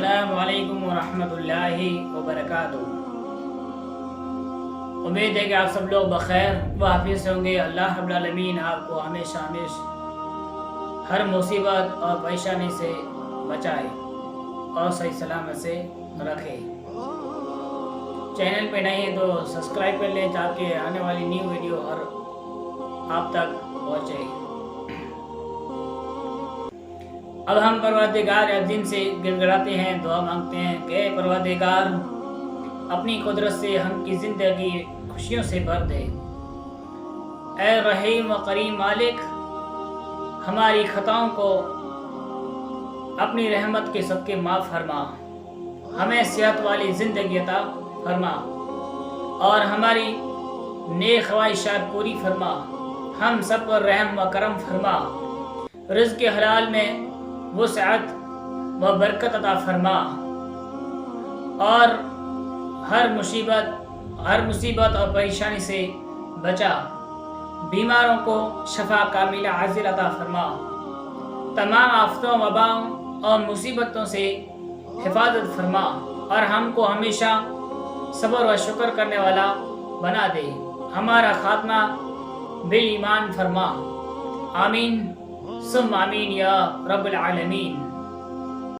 السلام علیکم ورحمۃ اللہ وبرکاتہ۔ امید ہے کہ آپ سب لوگ بخیر و حافظ ہوں گے۔ اللہ رب العالمین آپ کو ہمیشہ ہر مصیبت اور پریشانی سے بچائے اور صحیح سلامت سے رکھے۔ چینل پہ نہیں ہے تو سبسکرائب کر لیں تاکہ آنے والی نیو ویڈیو ہر آپ تک پہنچے۔ اب ہم پروردگار عظیم سے گڑگڑاتے ہیں، دعا مانگتے ہیں کہ اے پروردگار اپنی قدرت سے ہم کی زندگی خوشیوں سے بھر دے۔ اے رحیم و کریم مالک، ہماری خطاؤں کو اپنی رحمت کے صدقے معاف فرما، ہمیں صحت والی زندگی عطا فرما اور ہماری نیک خواہشات پوری فرما۔ ہم سب پر رحم و کرم فرما، رزق حلال میں وسعت و برکت عطا فرما اور ہر مصیبت اور پریشانی سے بچا۔ بیماروں کو شفا کاملہ عاجل عطا فرما، تمام آفتوں وباؤں اور مصیبتوں سے حفاظت فرما اور ہم کو ہمیشہ صبر و شکر کرنے والا بنا دے۔ ہمارا خاتمہ بالایمان فرما، آمین ثم آمین یا رب العالمین۔